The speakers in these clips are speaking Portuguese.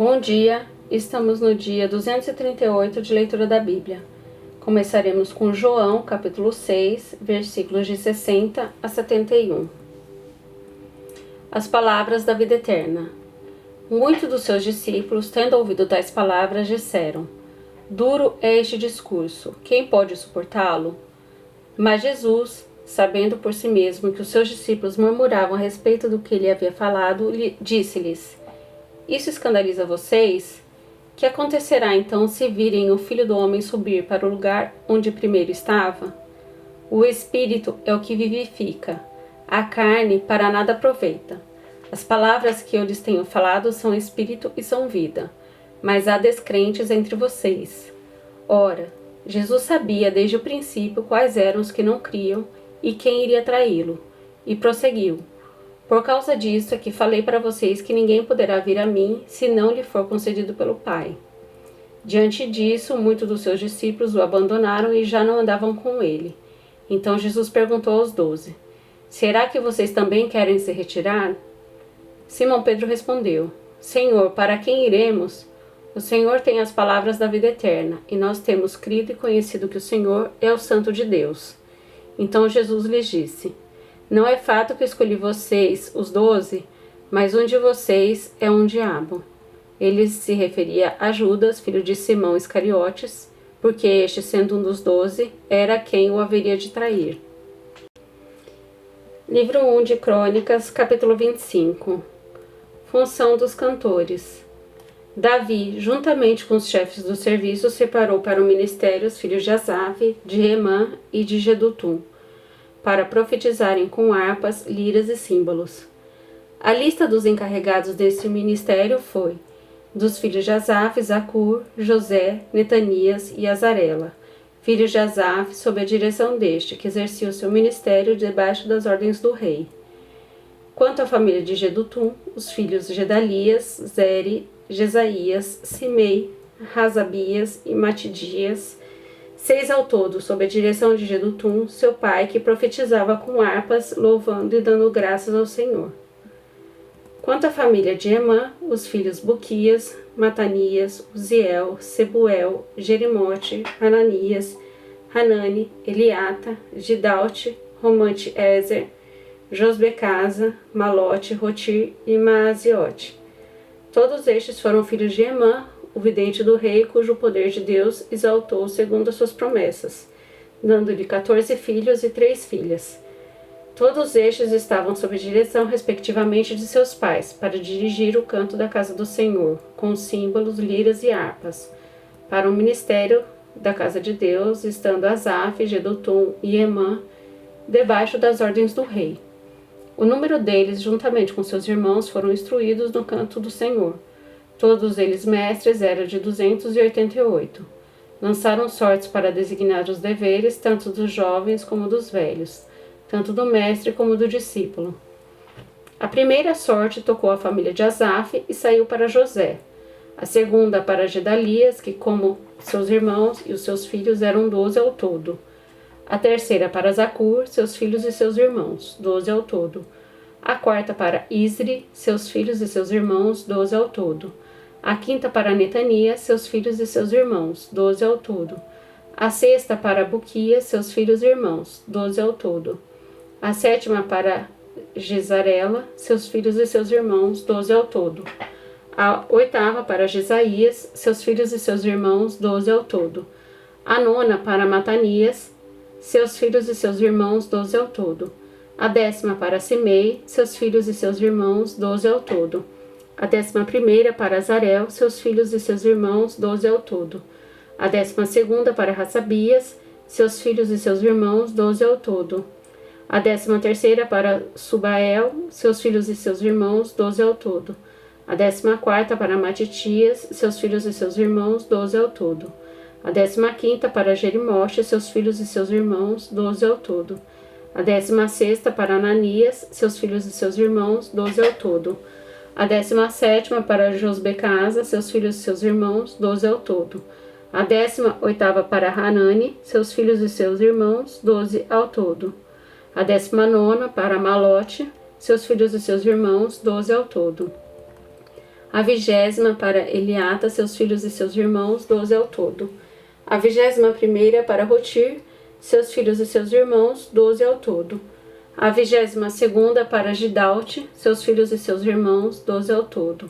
Bom dia, estamos no dia 238 de leitura da Bíblia. Começaremos com João, capítulo 6, versículos de 60 a 71. As palavras da vida eterna. Muitos dos seus discípulos, tendo ouvido tais palavras, disseram: Duro é este discurso, quem pode suportá-lo? Mas Jesus, sabendo por si mesmo que os seus discípulos murmuravam a respeito do que ele havia falado, disse-lhes: Isso escandaliza vocês? Que acontecerá então se virem o Filho do Homem subir para o lugar onde primeiro estava? O Espírito é o que vivifica, a carne para nada aproveita. As palavras que eu lhes tenho falado são Espírito e são vida, mas há descrentes entre vocês. Ora, Jesus sabia desde o princípio quais eram os que não criam e quem iria traí-lo, e prosseguiu: Por causa disso é que falei para vocês que ninguém poderá vir a mim se não lhe for concedido pelo Pai. Diante disso, muitos dos seus discípulos o abandonaram e já não andavam com ele. Então Jesus perguntou aos 12: Será que vocês também querem se retirar? Simão Pedro respondeu: Senhor, para quem iremos? O Senhor tem as palavras da vida eterna, e nós temos crido e conhecido que o Senhor é o Santo de Deus. Então Jesus lhes disse: Não é fato que escolhi vocês, os 12, mas um de vocês é um diabo. Ele se referia a Judas, filho de Simão Iscariotes, porque este, sendo um dos 12, era quem o haveria de trair. Livro 1 de Crônicas, capítulo 25. Função dos cantores. Davi, juntamente com os chefes do serviço, separou para o ministério os filhos de Asaf, de Emã e de Jedutum, para profetizarem com harpas, liras e símbolos. A lista dos encarregados deste ministério foi: dos filhos de Asaf, Zacur, José, Netanias e Azarela, filhos de Asaf, sob a direção deste, que exercia o seu ministério debaixo das ordens do rei. Quanto à família de Jedutum, os filhos Gedalias, Zeri, Jesaías, Simei, Razabias e Matidias, 6 ao todo, sob a direção de Jedutum, seu pai, que profetizava com harpas, louvando e dando graças ao Senhor. Quanto à família de Emã, os filhos Buquias, Matanias, Uziel, Sebuel, Jerimote, Hananias, Hanani, Eliata, Gidalte, Romante Ezer, Josbecasa, Malote, Rotir e Maaziote. Todos estes foram filhos de Emã, o vidente do rei, cujo poder de Deus exaltou segundo as suas promessas, dando-lhe 14 filhos e 3 filhas. Todos estes estavam sob direção, respectivamente, de seus pais, para dirigir o canto da casa do Senhor, com símbolos, liras e harpas, para o ministério da casa de Deus, estando Asaf, Jedutum e Emã, debaixo das ordens do rei. O número deles, juntamente com seus irmãos, foram instruídos no canto do Senhor. Todos eles mestres eram de 288. Lançaram sortes para designar os deveres, tanto dos jovens como dos velhos, tanto do mestre como do discípulo. A primeira sorte tocou a família de Asaf e saiu para José. A segunda para Gedalias, que, como seus irmãos e os seus filhos, eram 12 ao todo. A terceira para Zacur, seus filhos e seus irmãos, 12 ao todo. A quarta para Isri, seus filhos e seus irmãos, 12 ao todo. A quinta para Netanias, seus filhos e seus irmãos, 12 ao todo. A sexta para Buquias, seus filhos e irmãos, 12 ao todo. A sétima para Gesarela, seus filhos e seus irmãos, 12 ao todo. A oitava para Jesaías, seus filhos e seus irmãos, 12 ao todo. A nona para Matanias, seus filhos e seus irmãos, 12 ao todo. A 10ª para Simei, seus filhos e seus irmãos, 12 ao todo. A 11ª para Azarel, seus filhos e seus irmãos, 12 ao todo. A 12ª para Razabias, seus filhos e seus irmãos, 12 ao todo. A 13ª para Subael, seus filhos e seus irmãos, 12 ao todo. A 14ª para Matitias, seus filhos e seus irmãos, 12 ao todo. A 15ª para Jerimote, seus filhos e seus irmãos, 12 ao todo. A 16ª para Ananias, seus filhos e seus irmãos, 12 ao todo. A 17ª para Josbecasa, seus filhos e seus irmãos, 12 ao todo. A 18ª para Hanani, seus filhos e seus irmãos, 12 ao todo. A 19ª para Malote, seus filhos e seus irmãos, 12 ao todo. A 20ª para Eliata, seus filhos e seus irmãos, 12 ao todo. A 21ª para Rotir, seus filhos e seus irmãos, 12 ao todo. A 22ª para Gidalte, seus filhos e seus irmãos, 12 ao todo.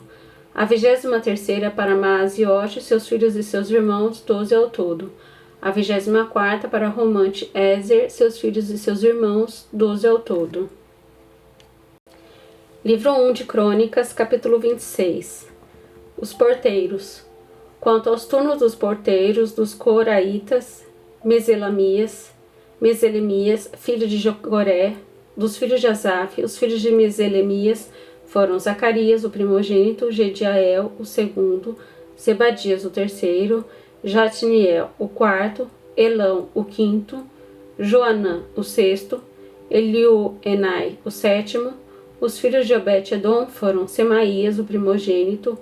A 23ª para Maaziote, seus filhos e seus irmãos, 12 ao todo. A 24ª para Romante Ezer, seus filhos e seus irmãos, 12 ao todo. Livro 1 de Crônicas, capítulo 26. Os porteiros. Quanto aos turnos dos porteiros, dos Coraitas, Meselemias, filho de Jogoré, dos filhos de Asaf, os filhos de Meselemias foram Zacarias, o primogênito, Gediael, o segundo, Zebadias, o terceiro, Jatniel, o quarto, Elão, o quinto, Joanã, o sexto, Elioenai, o sétimo. Os filhos de Obed-edom foram Semaías, o primogênito,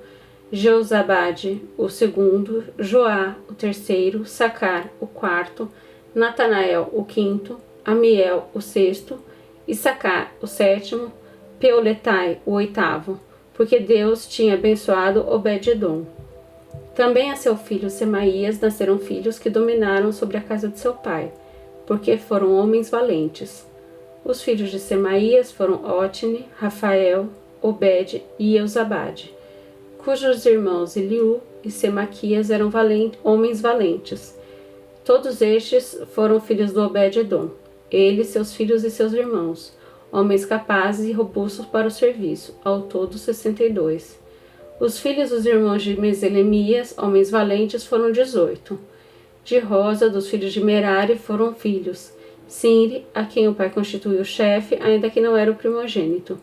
Jeozabade, o segundo, Joá, o terceiro, Sacar, o quarto, Natanael, o quinto, Amiel, o sexto, Issacar, o sétimo, Peuletai, o oitavo, porque Deus tinha abençoado Obed-edom. Também a seu filho Semaías nasceram filhos que dominaram sobre a casa de seu pai, porque foram homens valentes. Os filhos de Semaías foram Otni, Rafael, Obed e Eusabade, cujos irmãos Eliú e Semaquias eram homens valentes. Todos estes foram filhos do Obed-edom, ele, seus filhos e seus irmãos, homens capazes e robustos para o serviço, ao todo 62. Os filhos dos irmãos de Meselemias, homens valentes, foram 18. De Rosa, dos filhos de Merari, foram filhos Sinri, a quem o pai constituiu chefe, ainda que não era o primogênito,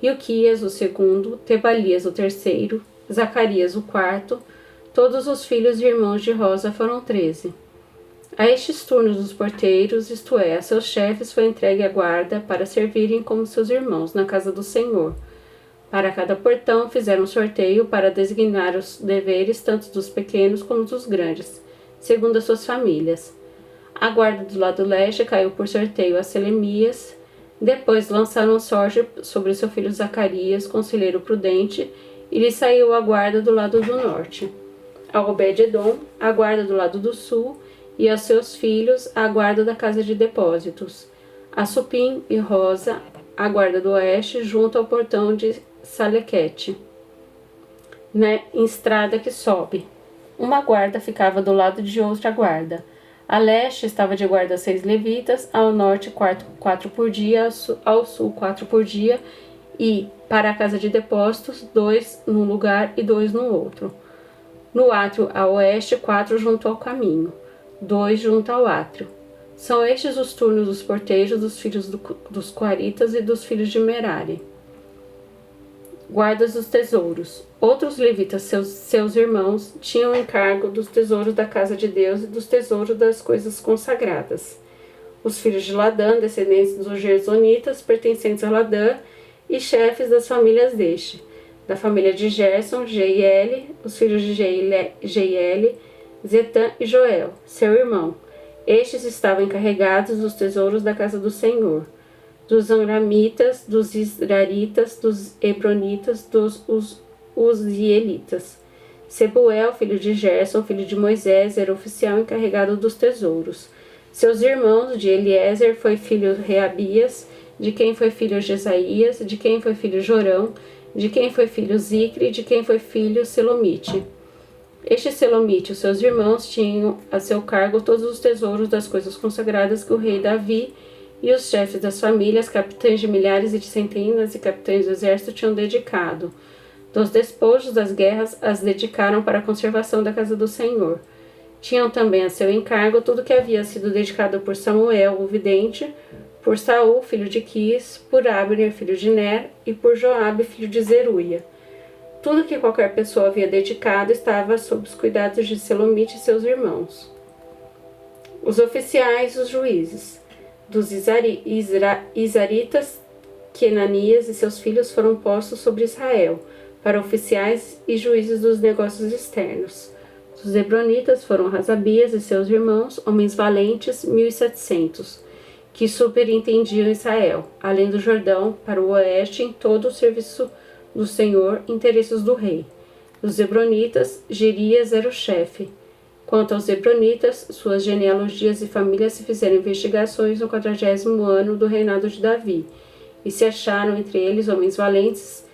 Ilquias, o segundo, Tebalias, o terceiro, Zacarias, o quarto. Todos os filhos e irmãos de Rosa foram 13. A estes turnos dos porteiros, isto é, a seus chefes, foi entregue a guarda para servirem como seus irmãos na casa do Senhor. Para cada portão fizeram sorteio para designar os deveres tanto dos pequenos como dos grandes, segundo as suas famílias. A guarda do lado leste caiu por sorteio a Selemias. Depois lançaram sorte sobre seu filho Zacarias, conselheiro prudente, e lhe saiu a guarda do lado do norte. A Obed-edom, a guarda do lado do sul, e aos seus filhos, a guarda da casa de depósitos. A Supim e Rosa, a guarda do oeste, junto ao portão de Salequete, em estrada que sobe. Uma guarda ficava do lado de outra guarda. A leste estava de guarda 6 levitas, ao norte 4 por dia, ao sul 4 por dia, e, para a casa de depósitos, 2 num lugar e 2 no outro. No átrio a oeste, 4 junto ao caminho, 2 junto ao átrio. São estes os turnos dos porteiros dos filhos dos Coaritas e dos filhos de Merari. Guardas dos tesouros. Outros levitas, seus irmãos, tinham encargo dos tesouros da casa de Deus e dos tesouros das coisas consagradas. Os filhos de Ladã, descendentes dos Gersonitas, pertencentes a Ladã, e chefes das famílias deste. Da família de Gerson, Jeiel, os filhos de Jeiel, Zetã e Joel, seu irmão. Estes estavam encarregados dos tesouros da casa do Senhor, dos Amramitas, dos Israelitas, dos Hebronitas, dos Uzielitas. Sebuel, filho de Gerson, filho de Moisés, era oficial encarregado dos tesouros. Seus irmãos, de Eliezer, foi filho Reabias, de quem foi filho Jesaías, de quem foi filho Jorão, de quem foi filho Zicre, de quem foi filho Selomite. Este Selomite e os seus irmãos tinham a seu cargo todos os tesouros das coisas consagradas que o rei Davi e os chefes das famílias, capitães de milhares e de centenas e capitães do exército tinham dedicado. Dos despojos das guerras as dedicaram para a conservação da casa do Senhor. Tinham também a seu encargo tudo que havia sido dedicado por Samuel, o vidente, por Saul, filho de Quis, por Abner, filho de Ner, e por Joabe, filho de Zeruia. Tudo que qualquer pessoa havia dedicado estava sob os cuidados de Selomite e seus irmãos. Os oficiais e os juízes. Dos Izaritas, Kenanias e seus filhos foram postos sobre Israel, para oficiais e juízes dos negócios externos. Dos Hebronitas foram Razabias e seus irmãos, homens valentes, 1.700, que superintendiam Israel, além do Jordão, para o oeste, em todo o serviço do Senhor, interesses do rei. Dos Hebronitas, Jerias era o chefe. Quanto aos Hebronitas, suas genealogias e famílias se fizeram investigações no 40º ano do reinado de Davi, e se acharam entre eles homens valentes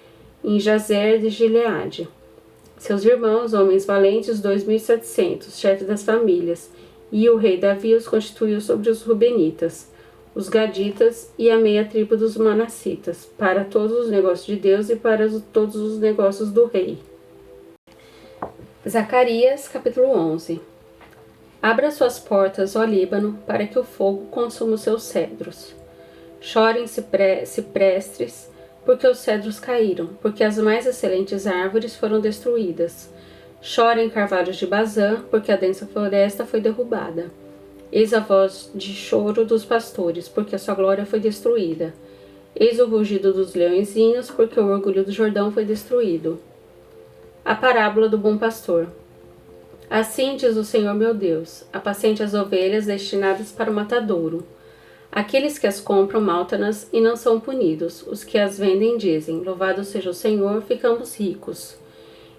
em Jazer de Gileade. Seus irmãos, homens valentes, 2.700, chefes das famílias, e o rei Davi os constituiu sobre os Rubenitas, os Gaditas e a meia tribo dos Manassitas, para todos os negócios de Deus e para todos os negócios do rei. Zacarias, capítulo 11. Abra suas portas, ó Líbano, para que o fogo consuma os seus cedros. Chorem ciprestes, porque os cedros caíram, porque as mais excelentes árvores foram destruídas. Chorem carvalhos de Bazã, porque a densa floresta foi derrubada. Eis a voz de choro dos pastores, porque a sua glória foi destruída. Eis o rugido dos leõezinhos, porque o orgulho do Jordão foi destruído. A parábola do bom pastor. Assim diz o Senhor meu Deus: apacente as ovelhas destinadas para o matadouro. Aqueles que as compram maltam-nas e não são punidos. Os que as vendem dizem: louvado seja o Senhor, ficamos ricos.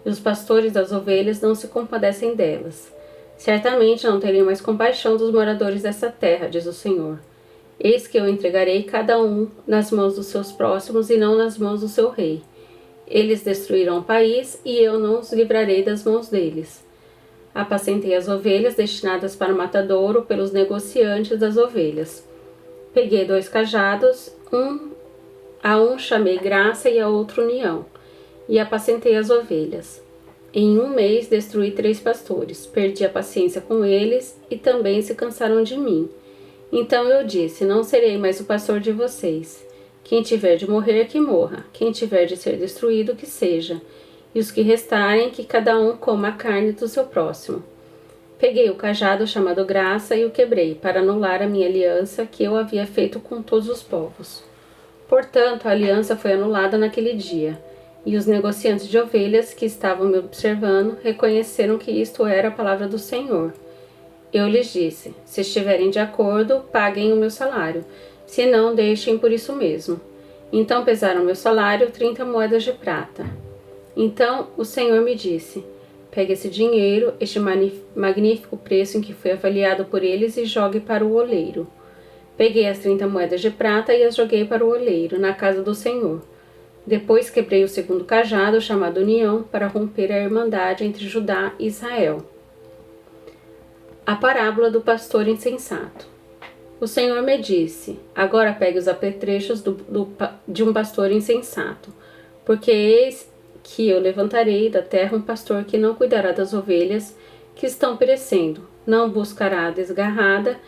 E os pastores das ovelhas não se compadecem delas. Certamente não terei mais compaixão dos moradores dessa terra, diz o Senhor. Eis que eu entregarei cada um nas mãos dos seus próximos e não nas mãos do seu rei. Eles destruirão o país e eu não os livrarei das mãos deles. Apacentei as ovelhas destinadas para o matadouro pelos negociantes das ovelhas. Peguei 2 cajados, a um chamei graça e a outro união, e apacentei as ovelhas. Em 1 mês destruí 3 pastores, perdi a paciência com eles e também se cansaram de mim. Então eu disse: não serei mais o pastor de vocês. Quem tiver de morrer, que morra. Quem tiver de ser destruído, que seja. E os que restarem, que cada um coma a carne do seu próximo. Peguei o cajado chamado graça e o quebrei, para anular a minha aliança que eu havia feito com todos os povos. Portanto, a aliança foi anulada naquele dia. E os negociantes de ovelhas que estavam me observando reconheceram que isto era a palavra do Senhor. Eu lhes disse: se estiverem de acordo, paguem o meu salário. Se não, deixem por isso mesmo. Então pesaram meu salário 30 moedas de prata. Então o Senhor me disse: pegue esse dinheiro, este magnífico preço em que foi avaliado por eles, e jogue para o oleiro. Peguei as 30 moedas de prata e as joguei para o oleiro, na casa do Senhor. Depois quebrei o 2º cajado, chamado União, para romper a irmandade entre Judá e Israel. A parábola do pastor insensato. O Senhor me disse: agora pegue os apetrechos de um pastor insensato, porque eis que eu levantarei da terra um pastor que não cuidará das ovelhas que estão perecendo, não buscará a desgarrada,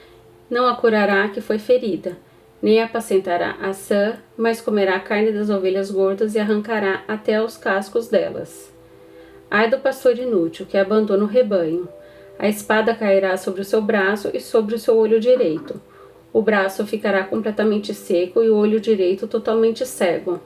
não a curará que foi ferida, nem apacentará a sã, mas comerá a carne das ovelhas gordas e arrancará até os cascos delas. Ai do pastor inútil, que abandona o rebanho. A espada cairá sobre o seu braço e sobre o seu olho direito. O braço ficará completamente seco e o olho direito totalmente cego.